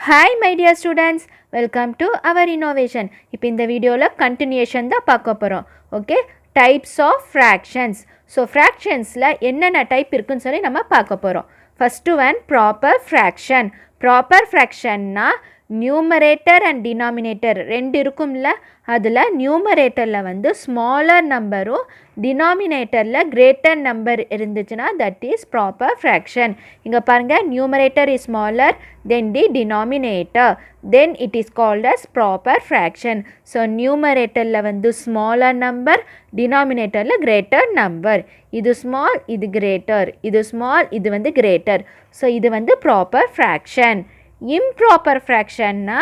Hi my dear students, welcome to our innovation. இப்போ இந்த வீடியோவில் continuation தான் பார்க்க போகிறோம். Okay, types of fractions. So ஃப்ராக்ஷன்ஸில் என்னென்ன டைப் இருக்குன்னு சொல்லி நம்ம பார்க்க போகிறோம். First one proper fraction. Proper ஃப்ராக்ஷன்னா நியூமரேட்டர் அண்ட் டினாமினேட்டர் ரெண்டு இருக்கும்ல, அதில் நியூமரேட்டரில் வந்து ஸ்மாலர் நம்பரும் டினாமினேட்டரில் கிரேட்டர் நம்பர் இருந்துச்சுன்னா தட் இஸ் ப்ராப்பர் ஃப்ராக்ஷன். இங்கே பாருங்கள், numerator is smaller than the denominator, then it is called as proper fraction. So நியூமரேட்டரில் வந்து ஸ்மாலர் நம்பர், டினாமினேட்டரில் கிரேட்டர் நம்பர். இது ஸ்மால், இது கிரேட்டர், இது ஸ்மால், இது வந்து கிரேட்டர். ஸோ இது வந்து ப்ராப்பர் ஃப்ராக்ஷன். இம்ப்ராப்பர் ஃப்ராக்ஷன்னா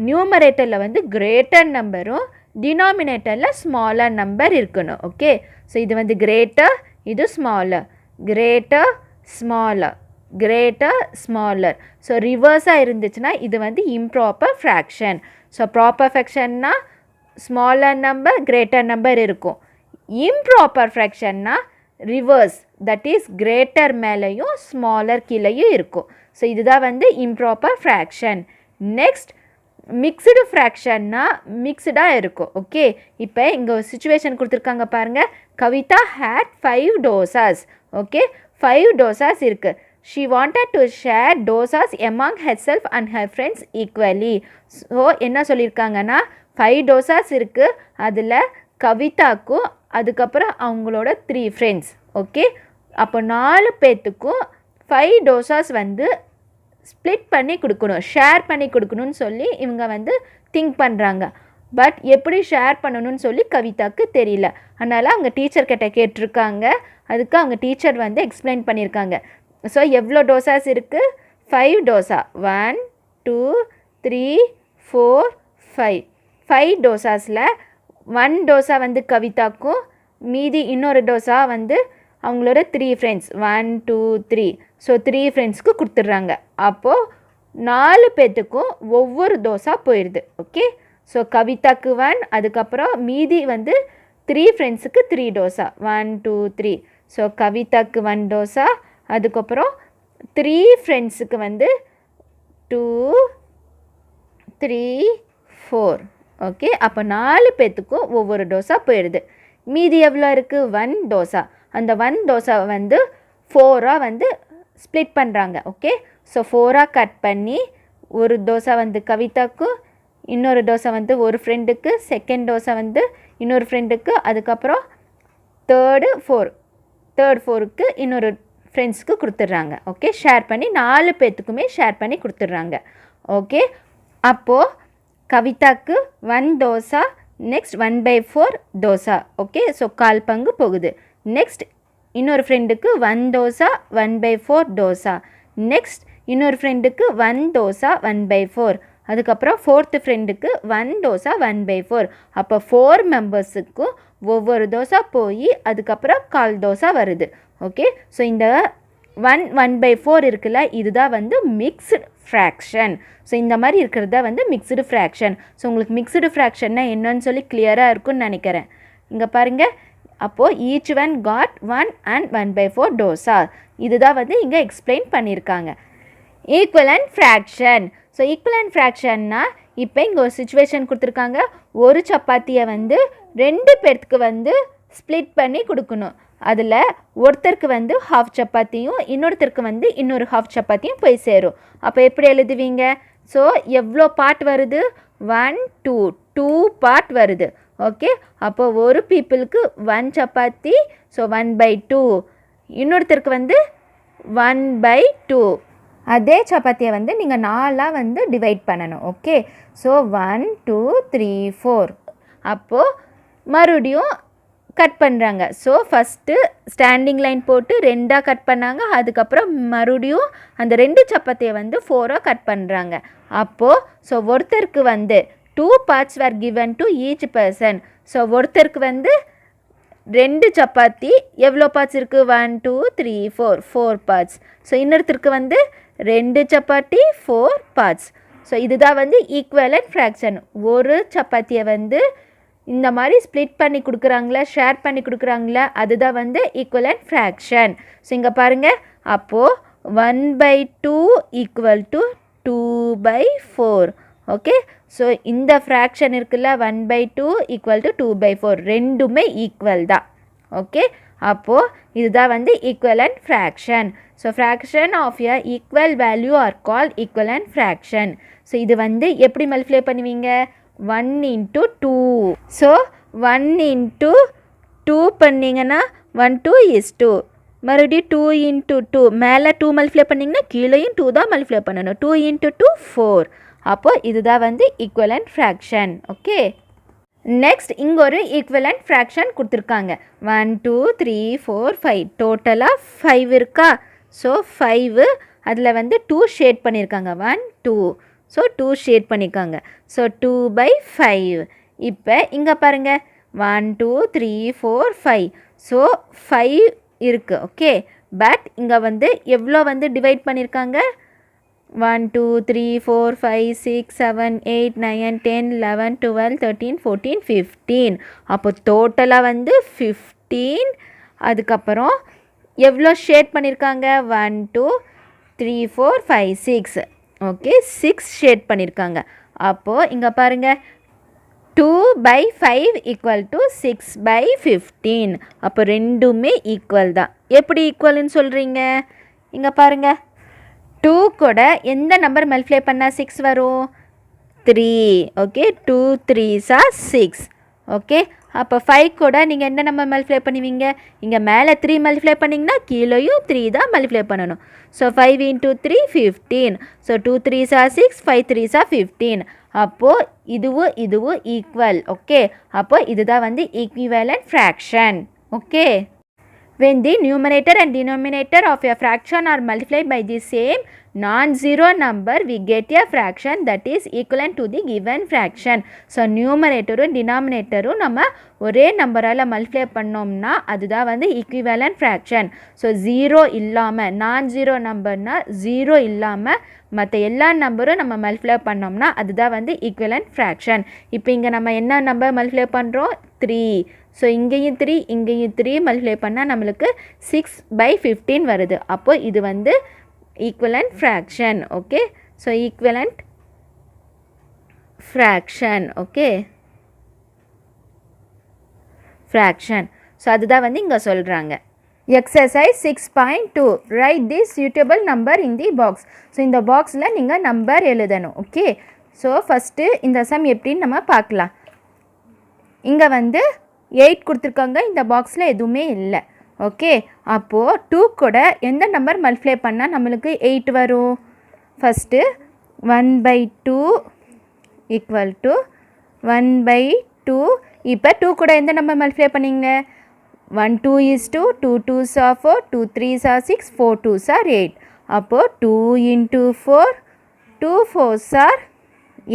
நியூமரேட்டரில் வந்து கிரேட்டர் நம்பரும் டினாமினேட்டரில் ஸ்மாலர் நம்பர் இருக்கணும். ஓகே, ஸோ இது வந்து கிரேட்டர், இது smaller, greater smaller, greater smaller. So ரிவர்ஸாக இருந்துச்சுன்னா இது வந்து இம்ப்ராப்பர் ஃப்ராக்ஷன். ஸோ ப்ராப்பர் ஃப்ராக்ஷன்னா ஸ்மாலர் நம்பர் கிரேட்டர் நம்பர் இருக்கும். இம்ப்ராப்பர் ஃப்ராக்ஷன்னா ரிவர்ஸ், தட் இஸ் கிரேட்டர் மேலேயும் ஸ்மாலர் கீழேயும் இருக்கும். ஸோ இதுதான் வந்து இம்ப்ராப்பர் ஃப்ராக்ஷன். நெக்ஸ்ட் மிக்ஸ்டு ஃப்ராக்ஷன்னா மிக்ஸ்டாக இருக்கும். ஓகே, இப்போ இங்கே ஒரு சுச்சுவேஷன் கொடுத்துருக்காங்க பாருங்கள். Kavitha had 5 dosas. Okay, 5 dosas இருக்குது. She wanted to share dosas among herself and her friends equally. So என்ன சொல்லியிருக்காங்கன்னா 5 dosas இருக்குது, அதில் கவிதாக்கும் அதுக்கப்புறம் அவங்களோட 3 ஃப்ரெண்ட்ஸ். ஓகே, அப்போ 4 பேர்த்துக்கும் 5 dosas வந்து ஸ்ப்ளிட் பண்ணி கொடுக்கணும், ஷேர் பண்ணி கொடுக்கணும்னு சொல்லி இவங்க வந்து திங்க் பண்ணுறாங்க. பட் எப்படி ஷேர் பண்ணணும்னு சொல்லி கவிதாவுக்கு தெரியல. அதனால் அவங்க டீச்சர்கிட்ட கேட்டிருக்காங்க. அதுக்கு அவங்க டீச்சர் வந்து எக்ஸ்பிளைன் பண்ணியிருக்காங்க. ஸோ எவ்வளோ டோசாஸ் இருக்குது? 5 dosa. 1 2 3 4 5. 5 dosasல 1 dosa வந்து கவிதாக்கும், மீதி இன்னொரு டோசா வந்து அவங்களோட 3 ஃப்ரெண்ட்ஸ் 1 2 3. ஸோ 3 ஃப்ரெண்ட்ஸ்க்கு கொடுத்துட்றாங்க. அப்போது 4 பேர்த்துக்கும் ஒவ்வொரு தோசா போயிடுது. ஓகே, ஸோ கவிதாக்கு 1, அதுக்கப்புறம் மீதி வந்து 3 ஃப்ரெண்ட்ஸுக்கு 3 dosas 1 2 3. ஸோ கவிதாக்கு 1 dosa, அதுக்கப்புறம் 3 ஃப்ரெண்ட்ஸுக்கு வந்து 2 3 4. ஓகே, அப்போ 4 பேர்த்துக்கும் ஒவ்வொரு டோசா போயிடுது. மீதி எவ்வளோ இருக்குது? 1 dosa. அந்த 1 dosa வந்து 4ஆக வந்து ஸ்ப்ளிட் பண்ணுறாங்க. ஓகே, ஸோ 4ஆக கட் பண்ணி ஒரு தோசை வந்து கவிதாக்கும், இன்னொரு தோசை வந்து ஒரு ஃப்ரெண்டுக்கு, செகண்ட் தோசை வந்து இன்னொரு ஃப்ரெண்டுக்கு, அதுக்கப்புறம் தேர்டு 4க்கு இன்னொரு ஃப்ரெண்ட்ஸ்க்கு கொடுத்துட்றாங்க. ஓகே, ஷேர் பண்ணி 4 பேர்த்துக்குமே ஷேர் பண்ணி கொடுத்துட்றாங்க. ஓகே, அப்போது கவிதாக்கு 1 dosa, next 1/4 dosa. Okay, so 1/4 பங்கு போகுது. நெக்ஸ்ட் இன்னொரு ஃப்ரெண்டுக்கு 1 dosa 1/4 dosa. நெக்ஸ்ட் இன்னொரு ஃப்ரெண்டுக்கு 1 dosa 1/4. அதுக்கப்புறம் 4th ஃப்ரெண்டுக்கு 1 dosa 1/4. அப்போ 4 மெம்பர்ஸுக்கும் ஒவ்வொரு தோசா போய் அதுக்கப்புறம் 1/4 dosa வருது. ஓகே, ஸோ இந்த 1/4 இருக்குல்ல, இதுதான் வந்து மிக்ஸ்டு ஃப்ராக்ஷன். ஸோ இந்த மாதிரி இருக்கிறது தான் வந்து மிக்ஸ்டு ஃப்ராக்ஷன். ஸோ உங்களுக்கு மிக்ஸ்டு ஃப்ராக்ஷன்னா என்னன்னு சொல்லி கிளியராக இருக்குன்னு நினைக்கிறேன். இங்கே பாருங்கள், அப்போது each one got 1 and 1/4 dosa. இதுதான் வந்து இங்கே எக்ஸ்பிளைன் பண்ணியிருக்காங்க. Equivalent fraction. ஸோ ஈக்குவலன்ட் ஃப்ராக்ஷன்னா இப்போ இங்கே ஒரு சுச்சுவேஷன் கொடுத்துருக்காங்க. ஒரு சப்பாத்தியை வந்து 2 பேர்த்துக்கு வந்து ஸ்ப்ளிட் பண்ணி கொடுக்கணும். அதில் ஒருத்தருக்கு வந்து ஹாஃப் சப்பாத்தியும் இன்னொருத்தருக்கு வந்து இன்னொரு ஹாஃப் சப்பாத்தியும் போய் சேரும். அப்போ எப்படி எழுதுவீங்க? ஸோ எவ்வளோ பார்ட் வருது? 1 2 பார்ட் வருது. ஓகே, அப்போ ஒரு பீப்புளுக்கு 1 சப்பாத்தி, ஸோ 1/2. இன்னொருத்தருக்கு வந்து 1/2. அதே சப்பாத்தியை வந்து நீங்கள் 4ஆக வந்து டிவைட் பண்ணணும். Okay, so 1 2 3 4. அப்போது மறுபடியும் கட் பண்ணுறாங்க. ஸோ ஃபஸ்ட்டு ஸ்டாண்டிங் லைன் போட்டு 2ஆக கட் பண்ணாங்க. அதுக்கப்புறம் மறுபடியும் அந்த 2 சப்பாத்தியை வந்து 4ஆக கட் பண்ணுறாங்க. அப்போது ஸோ ஒருத்தருக்கு வந்து 2 parts were given to each person. So ஒருத்தருக்கு வந்து 2 சப்பாத்தி, எவ்வளோ பார்ட்ஸ் இருக்குது? 1 2 3 4 பார்ட்ஸ். ஸோ இன்னொருத்தருக்கு வந்து 2 சப்பாத்தி 4 பார்ட்ஸ். ஸோ இதுதான் வந்து ஈக்குவலன்ட் ஃப்ராக்ஷன். ஒரு சப்பாத்தியை வந்து இந்த மாதிரி ஸ்ப்ளிட் பண்ணி கொடுக்குறாங்களா, ஷேர் பண்ணி கொடுக்குறாங்களா, அதுதான் வந்து ஈக்குவலன்ட் ஃப்ராக்ஷன். ஸோ இங்கே பாருங்கள், அப்போது 1/2 = 2 2/4. ஓகே, ஸோ இந்த ஃப்ராக்ஷன் இருக்குல்ல 1/2 ஈக்குவல் டு 2/4 ரெண்டுமே ஈக்குவல் தான். ஓகே, அப்போது இதுதான் வந்து equivalent fraction. So fraction of a equal value are call equivalent fraction. So இது வந்து எப்படி மல்டிப்ளை பண்ணுவீங்க? 1 × 2. ஸோ 1 × 2 பண்ணிங்கன்னா 1 2 is 2. மறுபடியும் 2 × 2 மேலே 2 மல்டிப்ளை பண்ணிங்கன்னா கீழேயும் 2 தான் மல்டிப்ளை பண்ணணும். 2 × 2 4. அப்போது இதுதான் வந்து ஈக்குவலண்ட் ஃப்ராக்ஷன். ஓகே, நெக்ஸ்ட் இங்கே ஒரு ஈக்குவலண்ட் ஃப்ராக்ஷன் கொடுத்துருக்காங்க. 1 2 3 4 5 டோட்டலாக 5 இருக்கா? ஸோ 5 அதில் வந்து 2 ஷேட் பண்ணியிருக்காங்க. 1 2, ஸோ 2 ஷேட் பண்ணியிருக்காங்க. ஸோ 2/5. இப்போ இங்கே பாருங்கள் 1 2 3 4 5. ஸோ 5 இருக்குது. ஓகே, பட் இங்கே வந்து எவ்வளோ வந்து டிவைட் பண்ணியிருக்காங்க? 1 2 3 4 5 6 7 8 9 10 11 12 13 14 15. அப்போ டோட்டலாக வந்து 15. அதுக்கப்புறம் எவ்வளோ ஷேட் பண்ணியிருக்காங்க? 1 2 3 4 5 6. ஓகே, 6 ஷேட் பண்ணியிருக்காங்க. அப்போது இங்கே பாருங்கள் 2/5 ஈக்குவல் டு 6/15. அப்போ ரெண்டுமே ஈக்குவல் தான். எப்படி ஈக்குவல்னு சொல்கிறீங்க? இங்கே பாருங்கள் 2 கூட எந்த நம்பர் மல்டிப்ளை பண்ணால் 6 வரும்? 3. Okay, 2 3s are 6. ஓகே, அப்போ 5 கூட நீங்கள் எந்த நம்பர் மல்டிப்ளை பண்ணுவீங்க? இங்கே மேலே 3 மல்டிப்ளை பண்ணிங்கன்னா கீழேயும் 3 தான் மல்டிப்ளை பண்ணணும். So 5 × 3 15. So 2 3s are 6, 5 3s are 15. அப்போது இதுவும் ஈக்குவல். ஓகே, அப்போது இதுதான் வந்து equivalent fraction. Okay, when the numerator and denominator of a fraction are multiplied by the same non-zero number, we get a fraction that is equivalent to the given fraction. So numerator denominator நம்ம ஒரே நம்பரால் multiply பண்ணோம்னா அதுதான் வந்து equivalent fraction. So 0 இல்லாமல், நான் zero நம்பர்னால் 0 இல்லாமல் மற்ற எல்லா நம்பரும் நம்ம மல்டிப்ளை பண்ணோம்னா அதுதான் வந்து ஈக்குவலண்ட் ஃப்ராக்ஷன். இப்போ இங்கே நம்ம என்ன நம்பர் மல்டிப்ளை பண்ணுறோம்? 3. ஸோ இங்கேயும் 3 இங்கேயும் 3 மல்டிப்ளை பண்ணால் நம்மளுக்கு 6/15 வருது. அப்போது இது வந்து equivalent fraction. Okay, so equivalent fraction. Okay, fraction. So அதுதான் வந்து இங்கே சொல்கிறாங்க. Exercise 6.2 right the suitable number in the box. So இந்த பாக்ஸில் நீங்கள் நம்பர் எழுதணும். ஓகே, ஸோ ஃபஸ்ட்டு இந்த சம் எப்படின்னு நம்ம பார்க்கலாம். இங்கே வந்து 8 கொடுத்துருக்காங்க. இந்த பாக்ஸில் எதுவுமே இல்லை. ஓகே, அப்போது 2 கூட எந்த நம்பர் மல்டிப்ளை பண்ணால் நம்மளுக்கு 8 வரும்? First 1/2 equal to 1/2. இப்போ 2 கூட எந்த நம்பர் மல்டிப்ளை பண்ணிங்க? 1 2 is 2, 2 2s are 4, 2 3s are 6, 4 2s are 8. அப்போது 2 × 4, 2 4s are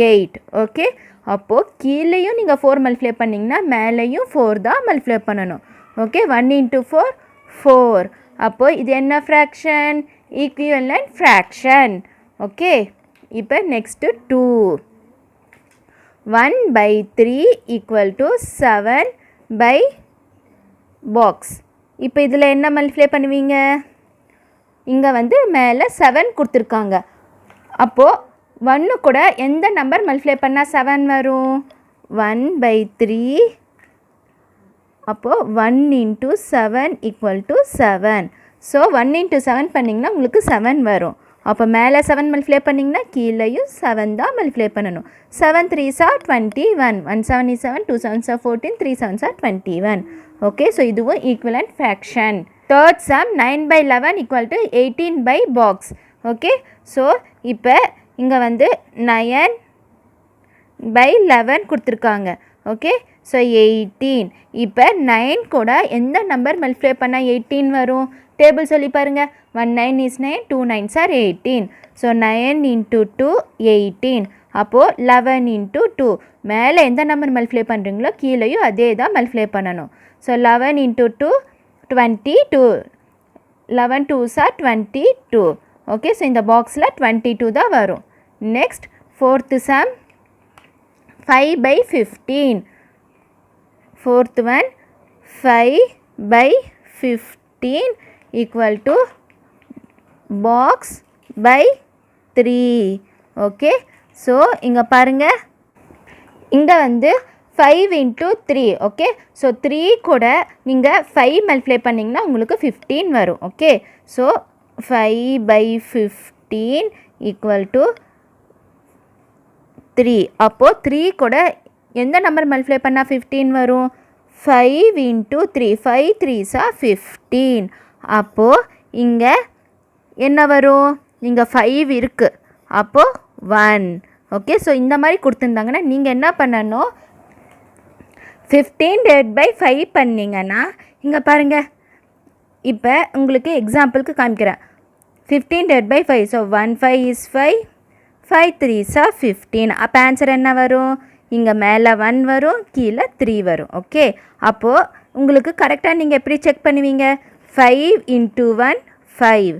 8. ஓகே, அப்போது கீழேயும் நீங்கள் 4 மல்டிப்ளை பண்ணிங்கன்னா மேலேயும் 4 தான் மல்டிப்ளை பண்ணணும். ஓகே, 1 × 4 4. அப்போது இது என்ன ஃப்ராக்ஷன்? Equivalent fraction. ஓகே, இப்போ நெக்ஸ்ட்டு 2. 1/3 equal to 7 box. இப்போ இதில் என்ன மல்டிப்ளை பண்ணுவீங்க? இங்கே வந்து மேலே 7 கொடுத்துருக்காங்க. அப்போது 1 கூட எந்த நம்பர் மல்டிப்ளை பண்ணால் 7 வரும்? 1/3. அப்போது 1 × 7 ஈக்குவல் டு 7. ஸோ 1 × 7 பண்ணிங்கன்னா உங்களுக்கு 7 வரும். அப்போ மேலே 7 மல்டிப்ளை பண்ணிங்கன்னா கீழேயும் 7 தான் மல்டிப்ளை பண்ணணும். 7 3s are 21. 1 7 is 7, 2 7s are 14, 3 7s are 21. Okay, so இதுவும் equivalent fraction. Third sum 9/11 equal to 18 box. Okay, so இப்போ இங்கே வந்து 9/11 கொடுத்துருக்காங்க. Okay, so 18. இப்போ 9 கூட எந்த நம்பர் மல்டிப்ளை பண்ணால் 18 வரும்? டேபிள் சொல்லி பாருங்கள். 1 9 is 9, 2 9s are 18. ஸோ 9 × 2 18. அப்போது 11 × 2. மேலே எந்த நம்பர் மல்டிப்ளை பண்ணுறீங்களோ கீழேயும் அதே தான் மல்டிப்ளை பண்ணணும். So 11 × 2 22. 11 2s are 22. Okay, so இந்த பாக்ஸில் 22 தான் வரும். Next fourth some 5/15. Fourth one 5/15 equal to box by 3. Okay. So இங்கே பாருங்கள், இங்கே வந்து 5 into 3. ஓகே. ஸோ 3 கூட நீங்கள் 5 மல்டிப்ளை பண்ணிங்கன்னா உங்களுக்கு 15 வரும். ஓகே. So 5/15 equal to 3. அப்போது 3 கூட எந்த நம்பர் மல்டிப்ளை பண்ணால் 15 வரும்? 5 into 3. 5 3s are 15. அப்போது இங்கே என்ன வரும்? இங்கே 5 இருக்குது, அப்போது 1. ஓகே. ஸோ இந்த மாதிரி கொடுத்துருந்தாங்கன்னா நீங்கள் என்ன பண்ணணும், 15/5 பண்ணிங்கன்னா இங்கே பாருங்கள், இப்போ உங்களுக்கு எக்ஸாம்பிளுக்கு காமிக்கிறேன். 15/5. So 1 5 is 5, 5 3s are 15. அப்போ ஆன்சர் என்ன வரும்? இங்கே மேலே 1 வரும், கீழே 3 வரும். ஓகே. அப்போது உங்களுக்கு கரெக்டாக நீங்கள் எப்படி செக் பண்ணுவீங்க? 5 into 1 5,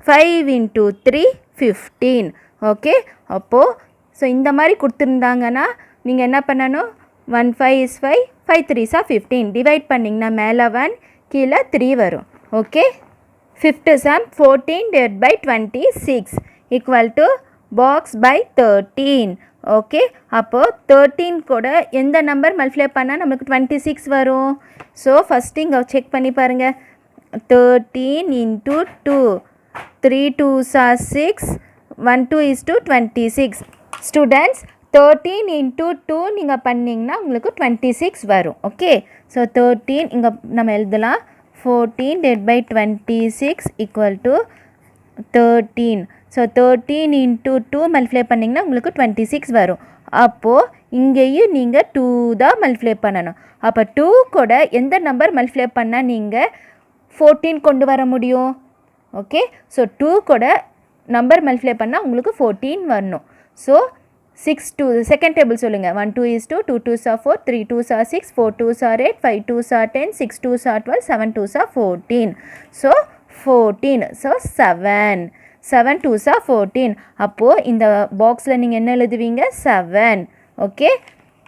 5 into 3 15. ஓகே. அப்போது ஸோ இந்த மாதிரி கொடுத்துருந்தாங்கன்னா நீங்கள் என்ன பண்ணணும்? 1 5 is 5, 5 3s are 15. டிவைட் பண்ணிங்கன்னா மேலே 1, கீழே 3 வரும். Okay. Fifth sum 14/26 equal to box by 13. Okay. அப்போது 13 கூட எந்த நம்பர் மல்டிப்ளை பண்ணால் நம்மளுக்கு 26 வரும்? ஸோ ஃபஸ்ட்டு இங்கே செக் பண்ணி பாருங்கள். 13 into 2, 3 2s are 6, 1 2 is to 26. Students 13 into 2 நீங்கள் பண்ணிங்கன்னா உங்களுக்கு 26 வரும். ஓகே. ஸோ 13 இங்கே நம்ம எழுதலாம். 14/26 equal to 13. So 13 into 2 multiply பண்ணிங்கன்னா உங்களுக்கு 26 வரும். அப்போது இங்கேயும் நீங்கள் 2 தான் மல்டிப்ளை பண்ணணும். அப்போ 2 கூட எந்த நம்பர் மல்டிப்ளை பண்ணால் நீங்கள் 14 கொண்டு வர முடியும்? ஓகே. ஸோ 2 கூட நம்பர் மல்டிப்ளை பண்ணால் உங்களுக்கு 14 வரணும். ஸோ 6 2 செகண்ட் டேபிள் சொல்லுங்கள். 1 2 is 2, 2 2s are 4, 3 2s are 6, 4 2s are 8, 5 2s are 10, 6 2s are 12, 7 2s are 14. So 14. So 7 7 2s are 14. அப்போது இந்த பாக்ஸில் நீங்கள் என்ன எழுதுவீங்க? 7. ஓகே.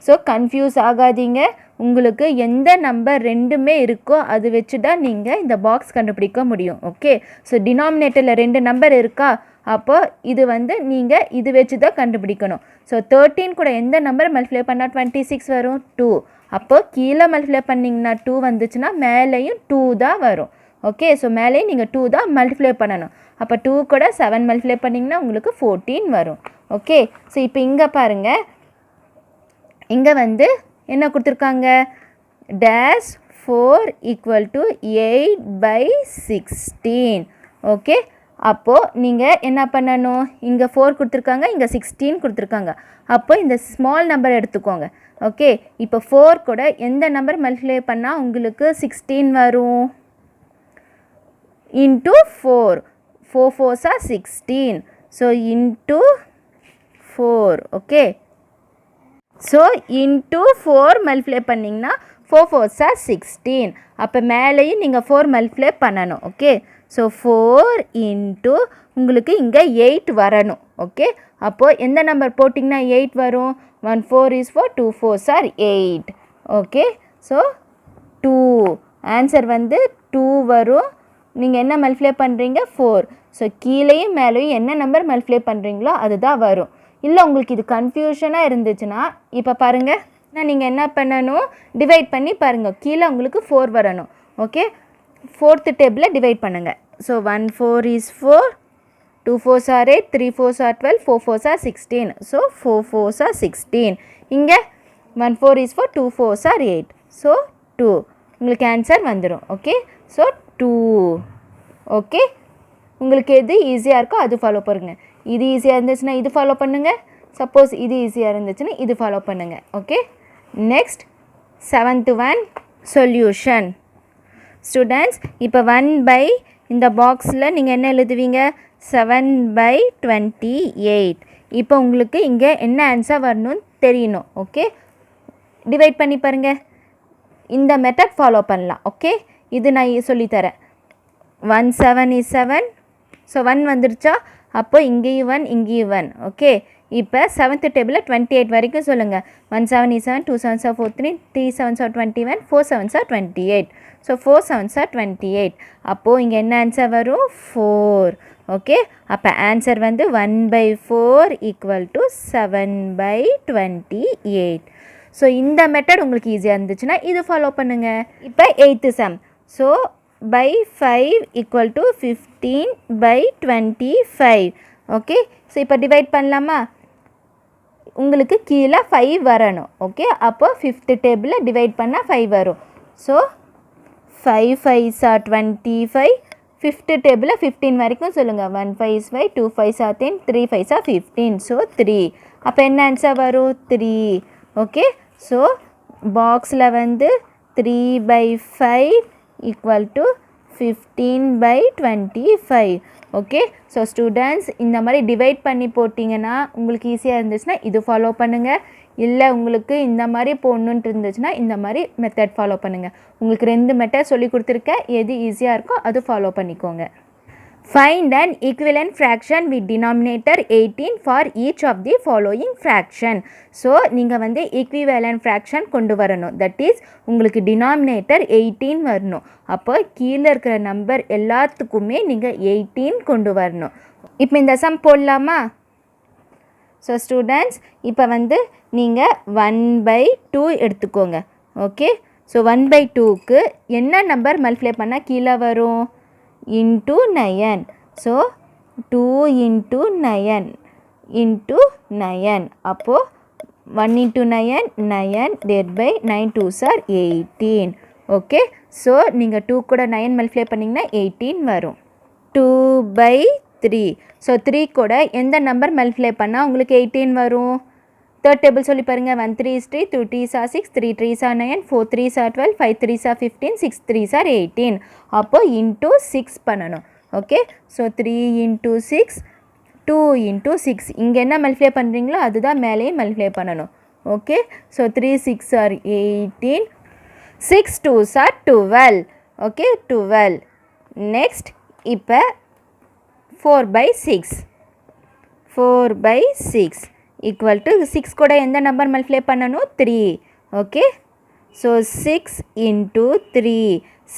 ஸோ கன்ஃபியூஸ் ஆகாதீங்க. உங்களுக்கு எந்த நம்பர் ரெண்டுமே இருக்கோ அது வச்சு தான் நீங்கள் இந்த பாக்ஸ் கண்டுபிடிக்க முடியும். ஓகே. ஸோ டினாமினேட்டரில் 2 நம்பர் இருக்கா? அப்போ இது வந்து நீங்கள் இது வச்சு தான் கண்டுபிடிக்கணும். ஸோ 13 கூட எந்த நம்பர் மல்டிப்ளை பண்ணால் 26 வரும்? 2. அப்போது கீழே மல்டிப்ளை பண்ணிங்கன்னா 2 வந்துச்சுன்னா மேலேயும் 2 தான் வரும். ஓகே. ஸோ மேலேயும் நீங்கள் 2 தான் மல்டிப்ளை பண்ணணும். அப்போ 2 கூட 7 மல்டிப்ளை பண்ணிங்கன்னா உங்களுக்கு 14 வரும். ஓகே. ஸோ இப்போ இங்கே பாருங்கள், இங்கே வந்து என்ன கொடுத்துருக்காங்க? Dash 4 equal to 8/16. ஓகே. அப்போது நீங்கள் என்ன பண்ணணும்? இங்கே 4 கொடுத்துருக்காங்க, இங்கே 16 கொடுத்துருக்காங்க. அப்போது இந்த ஸ்மால் நம்பர் எடுத்துக்கோங்க. ஓகே. இப்போ 4 கூட எந்த நம்பர் மல்டிப்ளை பண்ணால் உங்களுக்கு 16 வரும்? Into 4. 4 4s are 16. So into 4. Okay. So into 4 multiply பண்ணிங்கன்னா 4 4s are 16. அப்போ மேலேயும் நீங்கள் 4 மல்டிப்ளை பண்ணணும். ஓகே. ஸோ 4 இன்ட்டு உங்களுக்கு இங்கே 8 வரணும். ஓகே. அப்போது எந்த நம்பர் போட்டிங்கன்னா 8 வரும்? 1 4 is 4, 2 4s are 8. Okay. So 2 answer வந்து 2 வரும். நீங்கள் என்ன மல்டிப்ளை பண்ணுறீங்க? 4. ஸோ கீழேயும் மேலேயும் என்ன நம்பர் மல்டிப்ளை பண்ணுறீங்களோ அதுதான் வரும். இல்லை உங்களுக்கு இது கன்ஃபியூஷனாக இருந்துச்சுன்னா இப்போ பாருங்கள், நீங்கள் என்ன பண்ணணும்? டிவைட் பண்ணி பாருங்கள். கீழே உங்களுக்கு 4 வரணும். ஓகே. 4th டேபிளில் டிவைட் பண்ணுங்கள். So 1 4 is 4, 2 4s are 8, 3 4s are 12, 4 4s are 16. So 4 4s are 16. இங்கே 1 4 is 4, 2 4s are 8. ஸோ 2 உங்களுக்கு ஆன்சர் வந்துடும். ஓகே. ஸோ 2. ஓகே. உங்களுக்கு எது ஈஸியாக இருக்கோ அது ஃபாலோ பண்ணுங்கள். இது ஈஸியாக இருந்துச்சுன்னா இது ஃபாலோ பண்ணுங்கள். சப்போஸ் இது ஈஸியாக இருந்துச்சுன்னா இது ஃபாலோ பண்ணுங்கள். Okay. Next 7th one solution. Students இப்போ 1 பை இந்த பாக்ஸில் நீங்கள் என்ன எழுதுவீங்க? 7/28. இப்போ உங்களுக்கு இங்கே என்ன ஆன்சர் வரணும்னு தெரியணும். ஓகே. டிவைட் பண்ணி பாருங்கள். இந்த மெத்தட் ஃபாலோ பண்ணலாம். ஓகே. இது நான் சொல்லித்தரேன். 1 7 is 7. ஸோ 1 வந்துருச்சா? அப்போ இங்கேயும் 1 இங்கேயும் 1. ஓகே, இப்போ 7th டேபிளில் 28 வரைக்கும் சொல்லுங்கள். 1 7 is 7, 2 7s are 43, 3 7s are 21, 4 7s are 28. So 4 7s are 28. அப்போது இங்கே என்ன ஆன்சர் வரும்? 4. ஓகே, அப்போ ஆன்சர் வந்து 1/4 = 7/28. ஸோ இந்த மெத்தட் உங்களுக்கு ஈஸியாக இருந்துச்சுன்னா இது ஃபாலோ பண்ணுங்கள். இப்போ 8th சம். So by 5 = 15/25. ஓகே, ஸோ இப்போ டிவைட் பண்ணலாமா? உங்களுக்கு கீழே 5 வரணும். ஓகே, அப்போ 5th டேபிளில் டிவைட் பண்ணால் 5 வரும். So 5 5s are 25. 5th டேபிளில் 15 வரைக்கும் சொல்லுங்கள். 1 5 is 5, 2 5s are 10, 3 5s are 15. So 3. அப்போ என்ன ஆன்சர் வரும்? 3. ஓகே, ஸோ பாக்ஸில் வந்து 3/5 = 15/25. ஓகே, ஸோ ஸ்டூடெண்ட்ஸ் இந்த மாதிரி டிவைட் பண்ணி போட்டிங்கன்னா உங்களுக்கு ஈஸியாக இருந்துச்சுன்னா இது ஃபாலோ பண்ணுங்கள். இல்லை உங்களுக்கு இந்த மாதிரி போடணுன்ட்டு இருந்துச்சுன்னா இந்த மாதிரி மெத்தட் ஃபாலோ பண்ணுங்கள். உங்களுக்கு 2 மெத்தட் சொல்லி கொடுத்துருக்கேன். எது ஈஸியாக இருக்கோ அது ஃபாலோ பண்ணிக்கோங்க. Find an equivalent fraction with denominator 18 for each of the following fraction. So நீங்கள் வந்து equivalent fraction கொண்டு வரணும். தட் இஸ் உங்களுக்கு denominator 18 வரணும். அப்போ கீழே இருக்கிற நம்பர் எல்லாத்துக்குமே நீங்கள் 18 கொண்டு வரணும். இப்போ இந்த சம் போடலாமா? ஸோ ஸ்டூடெண்ட்ஸ் இப்போ வந்து நீங்கள் 1/2 எடுத்துக்கோங்க. ஓகே, ஸோ 1/2க்கு என்ன நம்பர் மல்டிப்ளை பண்ணால் கீழே வரும்? into 9. So 2 into 9 into 9. அப்போ 1 into 9 9 divided by 9 2s are 18. Okay, so நீங்கள் 2 கூட 9 மல்டிப்ளை பண்ணிங்கன்னா 18 வரும். 2/3. ஸோ 3 கூட எந்த நம்பர் மல்டிப்ளை பண்ணால் உங்களுக்கு 18 வரும்? 3rd டேபிள் சொல்லி பாருங்கள். 1 3 is 3, 2 3s are 6, 3 3s are 9, 4 3s are 12, 5 3s are 15, 6 3s are 18. அப்போ இன்ட்டு 6 பண்ணணும். Okay, so 3 into 6, 2 into 6. இங்கே என்ன மல்டிப்ளை பண்ணுறீங்களோ அதுதான் மேலேயும் மல்டிப்ளை பண்ணணும். Okay, so 3 6 are 18, 6 2s are 12. Okay, 12. Next இப்போ 4/6. 4/6 = 6 கூட எந்த நம்பர் மல்டிப்ளை பண்ணணும்? 3. Okay, so 6 into 3.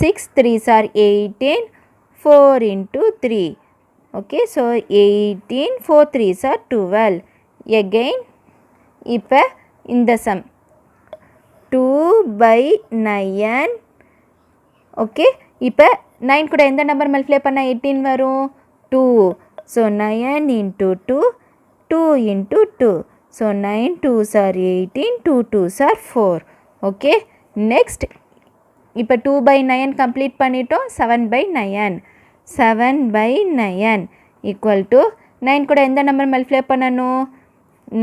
6 3s are 18, 4 into 3. Okay, so 18, 4 3s are 12. Again இப்போ இந்த சம் 2/9. ஓகே, இப்போ 9 கூட எந்த நம்பர் மல்டிப்ளை பண்ணால் 18 வரும்? 2. So 9 into 2, 2 into 2. So 9 2s are 18, 2 2s are 4. Okay, next இப்போ 2/9 கம்ப்ளீட் பண்ணிட்டோம். 7/9. 7/9 = 9 கூட எந்த நம்பர் மல்டிப்ளை பண்ணணும்?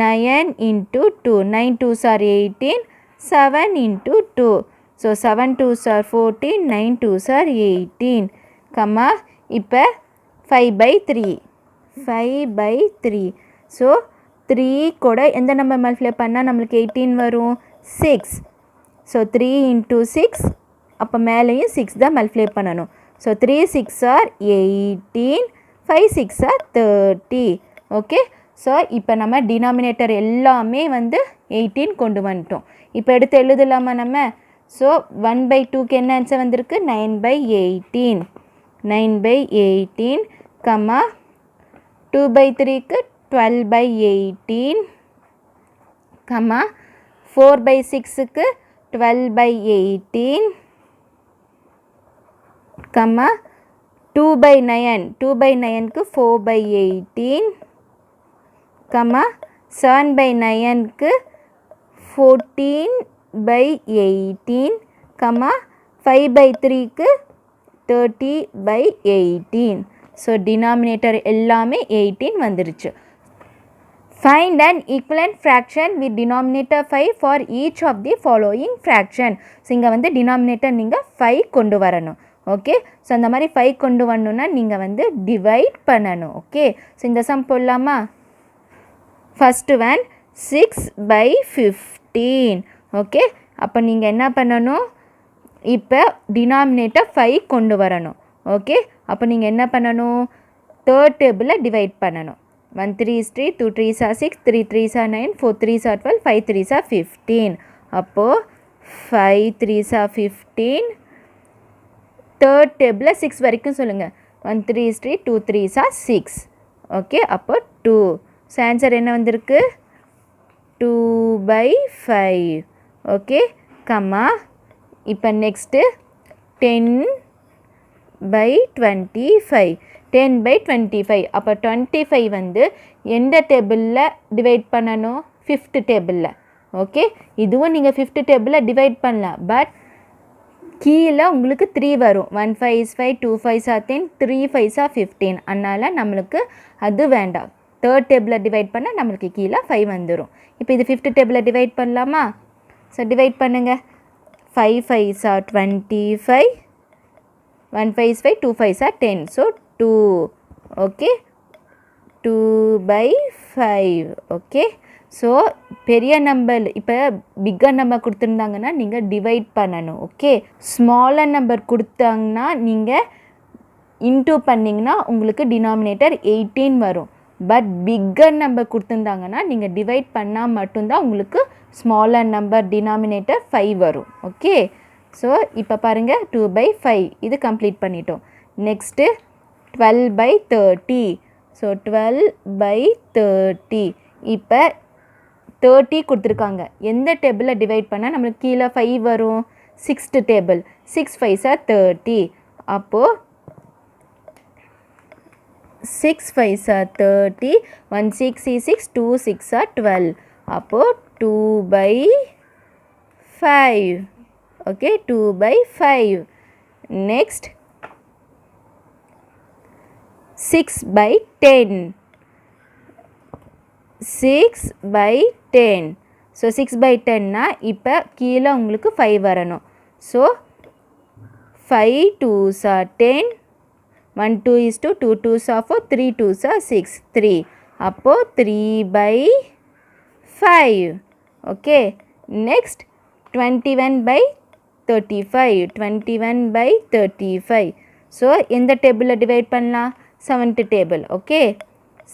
9 into 2. 9 2s are 18, 7 into 2. So 7 2s are 14, 9 2s are 18. கம்மா இப்போ 5/3. 5/3. ஸோ 3 கூட எந்த நம்பர் மல்டிப்ளை பண்ணால் நம்மளுக்கு 18 வரும்? 6. So 3 into 6. அப்போ மேலேயும் 6 தான் மல்டிப்ளை பண்ணணும். So 3 6 are 18, 5 6 are 30. Okay, so இப்போ நம்ம டினாமினேட்டர் எல்லாமே வந்து 18 கொண்டு வந்துட்டோம். இப்போ எடுத்து எழுதலாமா நம்ம? ஸோ 1/2க்கு என்ன ஆன்சர் வந்திருக்கு? 9/18. 9/18 கம்மா 2/3க்கு 12/18 கம்மா 4/6க்கு 12/18 கம்மா 2/9. 2/9க்கு 4/18 கம்மா 7/9க்கு 14/18 கம்மா 5/3க்கு 30/18. ஸோ டினாமினேட்டர் எல்லாமே 18 வந்துருச்சு. Find an equivalent fraction with denominator 5 for each of the following fraction. So இங்கே வந்து டினாமினேட்டர் நீங்கள் 5 கொண்டு வரணும். ஓகே, ஸோ அந்த மாதிரி 5 கொண்டு வரணுன்னா நீங்கள் வந்து டிவைட் பண்ணணும். ஓகே, ஸோ இந்த சம் போடலாமா? First one 6/15. ஓகே, அப்போ நீங்கள் என்ன பண்ணணும்? இப்போ டினாமினேட்டர் 5 கொண்டு வரணும். ஓகே, அப்போ நீங்கள் என்ன பண்ணணும்? தேர்ட் டேபிளில் டிவைட் பண்ணணும். 1 3 is 3, 2 3s are 6, 3 3s are 9, 4 3s are 12, 5 3s are 15. அப்போது 5 3s are 15. தேர்ட் டேபிளில் 6 வரைக்கும் சொல்லுங்கள். 1 3 is 3, 2 3s are 6. ஓகே, அப்போ 2. ஸோ ஆன்சர் என்ன வந்திருக்கு? 2/5. ஓகே, கம்மா. இப்போ நெக்ஸ்ட்டு 10/25. 10/25. அப்போ 25 வந்து எந்த டேபிளில் டிவைட் பண்ணணும்? 5th டேபிளில். ஓகே, இதுவும் நீங்கள் 5th டேபிளில் டிவைட் பண்ணலாம். பட் கீழே உங்களுக்கு 3 வரும். 1 5 is 5, 2 5s are 10, 3 5s are 15. அதனால் நம்மளுக்கு அது வேண்டாம். தேர்ட் டேபிளில் டிவைட் பண்ணால் நம்மளுக்கு கீழே 5 வந்துடும். இப்போ இது 5th டேபிளில் டிவைட் பண்ணலாமா? ஸோ டிவைட் பண்ணுங்கள். 5 5s are 25, 1 5 is 5, 2 5s are 10. So 2. Okay, 2/5. Okay, so பெரிய நம்பர் இப்போ பிக்கர் நம்பர் கொடுத்துருந்தாங்கன்னா நீங்கள் டிவைட் பண்ணணும். ஓகே, ஸ்மாலர் நம்பர் கொடுத்தாங்கன்னா நீங்கள் இன்டூ பண்ணிங்கன்னா உங்களுக்கு டினாமினேட்டர் 18 வரும். பட் பிக்கர் நம்பர் கொடுத்துருந்தாங்கன்னா நீங்கள் டிவைட் பண்ணால் மட்டும்தான் உங்களுக்கு ஸ்மாலர் நம்பர் டினாமினேட்டர் 5 வரும். ஓகே, ஸோ இப்போ பாருங்கள் 2/5 இது கம்ப்ளீட் பண்ணிட்டோம். நெக்ஸ்ட்டு 12/30. ஸோ 12/30. இப்போ 30 கொடுத்துருக்காங்க. எந்த டேபிளில் டிவைட் பண்ணால் நம்மளுக்கு கீழே 5 வரும்? 6th table. 6 5s are 30. அப்போது 6 5s are 30. 1 6 is 6, 2 6 are 12. அப்போது 2/5. ஓகே, 2/5. நெக்ஸ்ட் 6/10. 6/10. ஸோ 6/10னா இப்போ கீழே உங்களுக்கு 5 வரணும். So 5 2s are 10, 1 2 is 2, 2 2s are 4, 3 2s are 6, 3. அப்போது 3/5. Okay, next 21/35. 21/35. ஸோ எந்த டேபிளில் டிவைட் பண்ணலாம்? 7th table. Okay,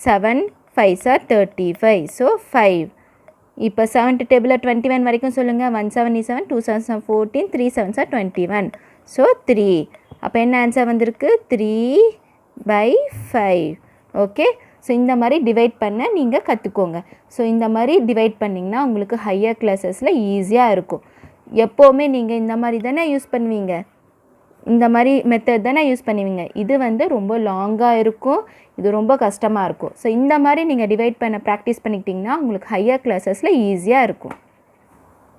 7 5s are 35. So 5. இப்போ 7th டேபிளில் 21 வரைக்கும் சொல்லுங்கள். 1 7 is 7, 2 7s are 14, 3 7s are 21. So 3. அப்போ என்ன ஆன்சர் வந்திருக்கு? 3/5. ஓகே, ஸோ இந்த மாதிரி டிவைட் பண்ண நீங்கள் கற்றுக்கோங்க. ஸோ இந்த மாதிரி டிவைட் பண்ணிங்கன்னா உங்களுக்கு ஹையர் கிளாஸஸில் ஈஸியாக இருக்கும். எப்போவுமே நீங்கள் இந்த மாதிரி தானே யூஸ் பண்ணுவீங்க, இந்த மாதிரி மெத்தட் தானே யூஸ் பண்ணுவீங்க. இது வந்து ரொம்ப லாங்காக இருக்கும், இது ரொம்ப கஷ்டமாக இருக்கும். ஸோ இந்த மாதிரி நீங்கள் டிவைட் பண்ண ப்ராக்டிஸ் பண்ணிக்கிட்டிங்கன்னா உங்களுக்கு ஹையர் கிளாஸஸில் ஈஸியாக இருக்கும்.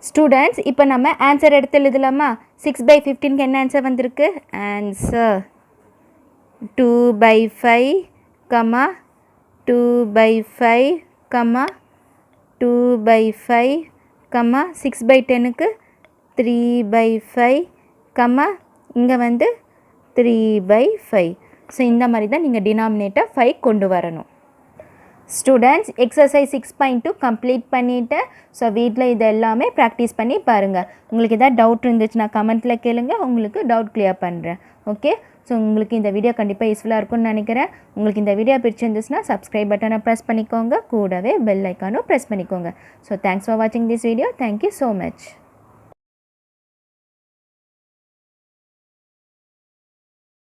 ஸ்டூடெண்ட்ஸ், இப்போ நம்ம ஆன்சர் எடுத்து எழுதலாமா? 6/15க்கு என்ன ஆன்சர் வந்திருக்கு? ஆன்சர் 2/5, 2/5, 2/5, 6/10க்கு 3/5, இங்கே வந்து 3/5. ஸோ இந்த மாதிரி தான் நீங்கள் டினாமினேட்டர் 5 கொண்டு வரணும். ஸ்டூடெண்ட்ஸ், எக்ஸசைஸ் 6.2 கம்ப்ளீட் பண்ணிவிட்டேன். ஸோ வீட்டில் இது எல்லாமே ப்ராக்டிஸ் பண்ணி பாருங்கள். உங்களுக்கு எதாவது டவுட் இருந்துச்சுன்னா கமெண்ட்டில் கேளுங்க, உங்களுக்கு டவுட் கிளியர் பண்ணுறேன். ஓகே, ஸோ உங்களுக்கு இந்த வீடியோ கண்டிப்பாக யூஸ்ஃபுல்லாக இருக்கும்னு நினைக்கிறேன். உங்களுக்கு இந்த வீடியோ பிடிச்சிருந்துச்சுன்னா சப்ஸ்கிரைப் பட்டனை ப்ரெஸ் பண்ணிக்கோங்க, கூடவே பெல் ஐக்கானும் ப்ரெஸ் பண்ணிக்கோங்க. ஸோ தேங்க்ஸ் ஃபார் வாட்சிங் this video. Thank you so much.